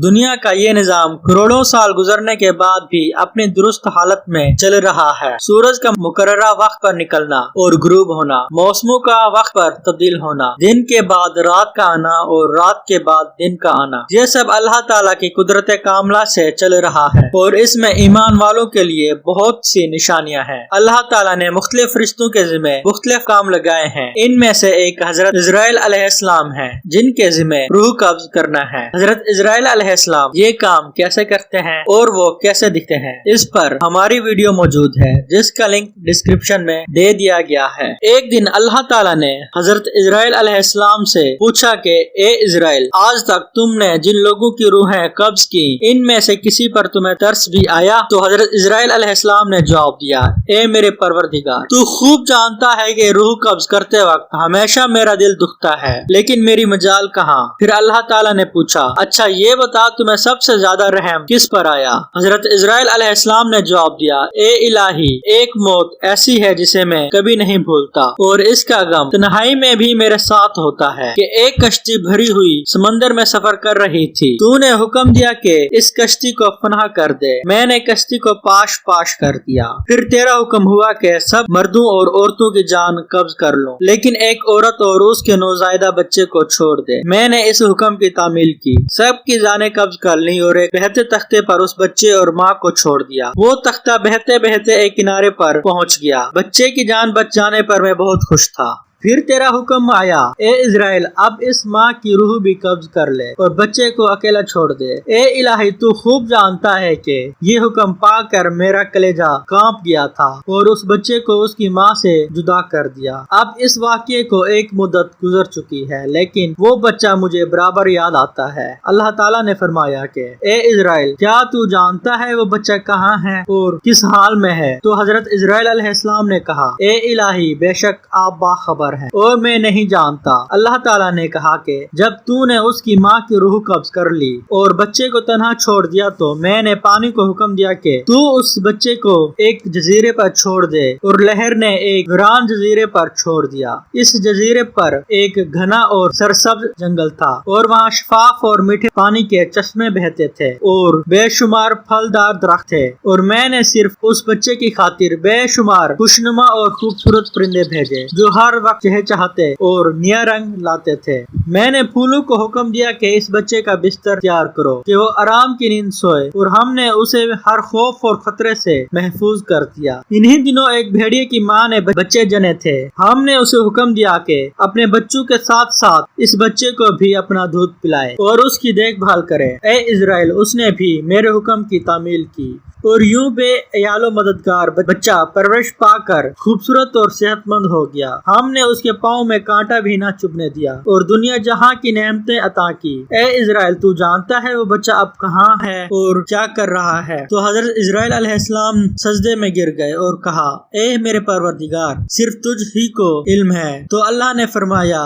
دنیا کا یہ نظام کروڑوں سال گزرنے کے بعد بھی اپنی درست حالت میں چل رہا ہے۔ سورج کا مقررہ وقت پر نکلنا اور غروب ہونا، موسموں کا وقت پر تبدیل ہونا، دن کے بعد رات کا آنا اور رات کے بعد دن کا آنا، یہ سب اللہ تعالیٰ کی قدرت کاملہ سے چل رہا ہے اور اس میں ایمان والوں کے لیے بہت سی نشانیاں ہیں۔ اللہ تعالیٰ نے مختلف فرشتوں کے ذمہ مختلف کام لگائے ہیں۔ ان میں سے ایک حضرت اسرائیل علیہ السلام ہے جن کے ذمہ روح قبض کرنا ہے۔ حضرت اسرائیل علیہ السلام یہ کام کیسے کرتے ہیں اور وہ کیسے دکھتے ہیں، اس پر ہماری ویڈیو موجود ہے جس کا لنک ڈسکرپشن میں دے دیا گیا ہے۔ ایک دن اللہ تعالیٰ نے حضرت اسرائیل علیہ السلام سے پوچھا کہ اے اسرائیل، آج تک تم نے جن لوگوں کی روحیں قبض کی ان میں سے کسی پر تمہیں ترس بھی آیا؟ تو حضرت اسرائیل علیہ السلام نے جواب دیا، اے میرے پروردگار، تو خوب جانتا ہے کہ روح قبض کرتے وقت ہمیشہ میرا دل دکھتا ہے، لیکن میری مجال کہاں؟ پھر اللہ تعالیٰ نے پوچھا، اچھا یہ بتا تمہیں سب سے زیادہ رحم کس پر آیا؟ حضرت اسرائیل علیہ السلام نے جواب دیا، اے الہی، ایک موت ایسی ہے جسے میں کبھی نہیں بھولتا اور اس کا غم تنہائی میں بھی میرے ساتھ ہوتا ہے کہ ایک کشتی بھری ہوئی سمندر میں سفر کر رہی تھی، تو نے حکم دیا کہ اس کشتی کو فنا کر دے، میں نے کشتی کو پاش پاش کر دیا، پھر تیرا حکم ہوا کہ سب مردوں اور عورتوں کی جان قبض کر لوں، لیکن ایک عورت اور اس کے نوزائیدہ بچے کو چھوڑ دے۔ میں نے اس حکم کی تعمیل کی، سب کی جانیں قبض کر لی اور ایک بہتے تختے پر اس بچے اور ماں کو چھوڑ دیا۔ وہ تختہ بہتے بہتے ایک کنارے پر پہنچ گیا، بچے کی جان بچ جانے پر میں بہت خوش تھا۔ پھر تیرا حکم آیا، اے اسرائیل، اب اس ماں کی روح بھی قبض کر لے اور بچے کو اکیلا چھوڑ دے۔ اے الہی، تو خوب جانتا ہے کہ یہ حکم پا کر میرا کلیجہ کانپ گیا تھا اور اس بچے کو اس کی ماں سے جدا کر دیا۔ اب اس واقعے کو ایک مدت گزر چکی ہے لیکن وہ بچہ مجھے برابر یاد آتا ہے۔ اللہ تعالیٰ نے فرمایا کہ اے اسرائیل، کیا تو جانتا ہے وہ بچہ کہاں ہے اور کس حال میں ہے؟ تو حضرت اسرائیل علیہ السلام نے کہا، اے الہی، بے شک آپ باخبر ہے اور میں نہیں جانتا۔ اللہ تعالیٰ نے کہا کہ جب تو نے اس کی ماں کی روح قبض کر لی اور بچے کو تنہا چھوڑ دیا تو میں نے پانی کو حکم دیا کہ تو اس بچے کو ایک جزیرے پر چھوڑ دے، اور لہر نے ایک ویران جزیرے پر چھوڑ دیا۔ اس جزیرے پر ایک گھنا اور سرسبز جنگل تھا اور وہاں شفاف اور میٹھے پانی کے چشمے بہتے تھے اور بے شمار پھلدار درخت تھے، اور میں نے صرف اس بچے کی خاطر بے شمار خوشنما اور خوبصورت پرندے بھیجے جو ہر وقت چاہتے اور نیا رنگ لاتے تھے۔ میں نے پھولوں کو حکم دیا کہ اس بچے کا بستر تیار کرو کہ وہ آرام کی نیند سوئے، اور ہم نے اسے ہر خوف اور خطرے سے محفوظ کر دیا۔ انہی دنوں ایک بھیڑیے کی ماں نے بچے جنے تھے، ہم نے اسے حکم دیا کہ اپنے بچوں کے ساتھ ساتھ اس بچے کو بھی اپنا دودھ پلائے اور اس کی دیکھ بھال کرے۔ اے اسرائیل، اس نے بھی میرے حکم کی تعمیل کی اور یوں بے عیال و مددگار بچہ پرورش پا کر خوبصورت اور صحت مند ہو گیا۔ ہم نے اس کے پاؤں میں کانٹا بھی نہ چبھنے دیا اور دنیا جہاں کی نعمتیں عطا کی۔ اے اسرائیل، تو جانتا ہے وہ بچہ اب کہاں ہے اور کیا کر رہا ہے؟ تو حضرت اسرائیل علیہ السلام سجدے میں گر گئے اور کہا، اے میرے پروردگار، صرف تجھ ہی کو علم ہے۔ تو اللہ نے فرمایا،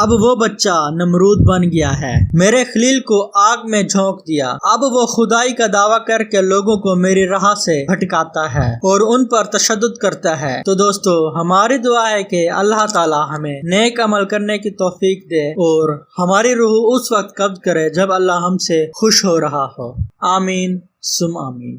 اب وہ بچہ نمرود بن گیا ہے، میرے خلیل کو آگ میں جھونک دیا، اب وہ خدائی کا دعویٰ کر کے لوگوں کو میری راہ سے بھٹکاتا ہے اور ان پر تشدد کرتا ہے۔ تو دوستو، ہماری دعا ہے کہ اللہ تعالی ہمیں نیک عمل کرنے کی توفیق دے اور ہماری روح اس وقت قبض کرے جب اللہ ہم سے خوش ہو رہا ہو۔ آمین ثم آمین۔